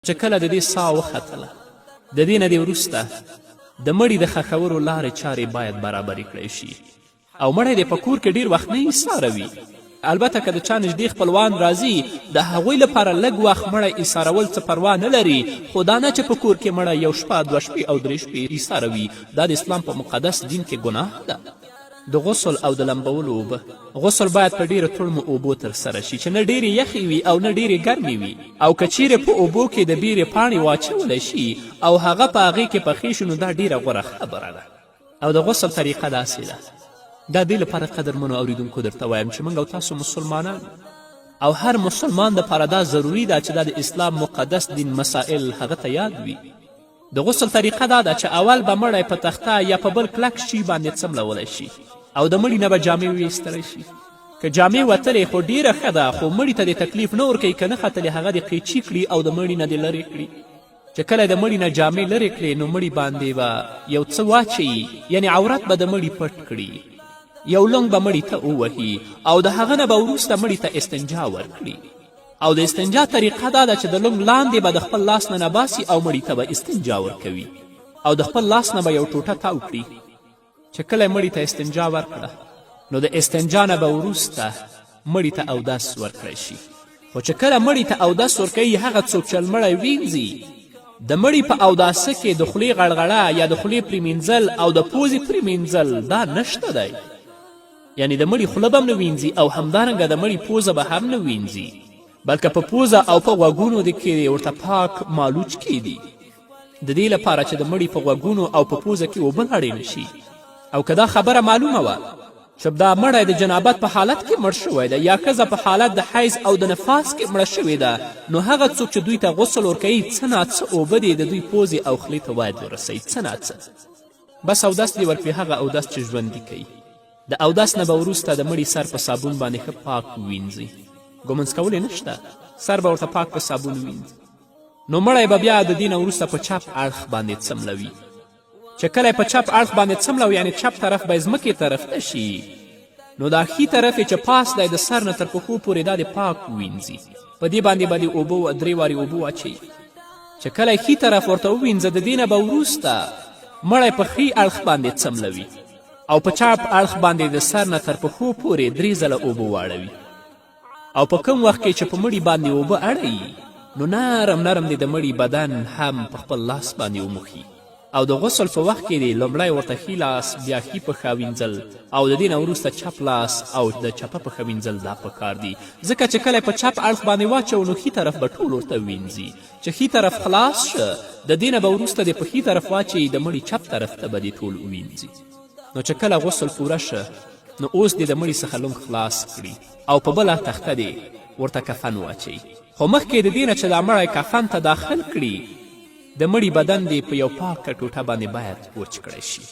چې کله د دې ساه وختله د دې نه دې وروسته د مړي د ښخولو لارې چارې باید برابرې کړی شي او مړی دې په کور کې ډېر وخت نه ایساروي. البته که د چا نږدې خپلوان راځي د هغوی لپاره لږ وخت مړی ایسارول څه پروا نه لري، خو دا نه چې په کور کې مړی یو شپه 2 شپې او 3 شپې ایساروي. دا د اسلام په مقدس دین کې ګناه ده. د غسل او د لمبولو اوبه، غسل باید په ډیرو تړمو اوبو ترسره شي چې نه ډیرې یخې وي او نه ډیرې ګرمې وي، او که چیرې په اوبو کې د بیرې پاڼې واچولی شي او هغه په هغې کې پخې شي نو دا ډیره غوره خبره ده. او د غسل طریقه داسې ده، دا دې لپاره قدرمنو اوریدونکو درته وایم چې موږ او تاسو مسلمانان او هر مسلمان دپاره دا ضروري ده چې دا د اسلام مقدس دین مسائل هغه ته یاد وي. د غسل طریقه دا ده چې اول به مړی په تخته یا په بل کلک شي باندې څملولی شي او د مړي نه به جامې ویستلی شي. که جامې وتلې خو ډیره ښه ده، خو مړي ته د تکلیف نه ورکوي، که نه ختلې هغه دې قیچي کړي او د مړي نه دې لرې کړي. چې کله د مړي نه جامې لرې کړې نو مړي باندې به یو څه واچوي، یعنې عورت به د مړي پټ کړي، یو لنګ به مړي ته ووهي او د هغه نه به وروسته مړي ته استنجا ورکړي. او د استنجا طریقه دا ده چې د لنګ لاندې به د خپل لاس نه نباسي او مړي ته به استنجا ورکوي او د خپل لاس نه به یو ټوټه تاو کړي. چې کله مړي ته استنجا ورکړه نو د استنجا نه به وروسته مړي ته اودس ورکړی شي. خو چې کله مړي ته اودس ورکوي هغه څوک چې مړی وینځي د مړي په اوداسه کې د خولې غړغړه یا د خولې پرېمینځل او د پوزې پرېمینځل دا نشته دی، یعنی د مړي خوله به هم نه وینځي او همدارنګه د مړي پوزه به هم نه وینځي، بلکې په پوزه او په غوږونو کې ورته پاک مالوچ کیدي، د دې لپاره چې د مړي په غوږونو او په پوزه کې اوبه لاړې نه شي. او که دا خبره معلومه وه چې دا مړی د جنابت په حالت کې مړ شوی ده یا ښځه په حالت د حیض او د نفاس کې مړه شوې ده، نو هغه څوک چې دوی ته غسل ورکوي څه ناڅه اوبه دې د دوی پوزې او خولې ته باید ورسوي، څه ناڅه بس اودس دې ورکړي، هغه اودس چې ژوندي کوي. د اودس نه به وروسته د مړي سر په صابون باندې ښه پاک ووینځي، ګمنځ کول یې نشته، سر به ورته پاک په صابون ووینځي. نو مړی به بیا د دې نه وروسته په چپ اړخ باندې څملوي. چې کله په چپ اړخ باندې څملوي یعنې چپ طرف به یې ځمکې طرف ته شي، نو دا ښي طرف یې چې پاس دی د سر نه تر پښو پورې دا د پاک ووینځي. په دې باندې به د اوبه 3 وارې اوبه واچوي. چې کله یې ښي طرف ورته ووینځه د دې نه به وروسته مړی په ښي اړخ باندې څملوي او په چپ اړخ باندې د سر نه تر پښو پورې 3 ځله اوبه واړوي. او په کوم وخت کې چې په مړي باندې اوبه اړوي نو نرم نرم دې د مړي بدن هم په خپل لاس باندې وموښي. او د غسل په وخت کې دې لومړی ورته ښي لاس بیا ښي پښه وینځل او د دې نه وروسته چپ لاس او د چپه پښه وینځل دا پکار دي، ځکه چې کله په چپ اړخ باندې واچو نو ښي طرف به ټول ورته وینځي. چې ښي طرف خلاص شه د دې نه به وروسته دې په ښي طرف واچوي، د مړي چپ طرف ته به دې ټول ووینځي. نو چې کله غسل پوره شه نو اوس دې د مړي څخه لنګ خلاص کړي او په بله تخته دې ورته کفن واچوي. خو مخکې د دې نه چې دا مړی کفن ته داخل کړي د مړي بدن دې په یو پاکه ټوټه باندې باید وچ کړی شي.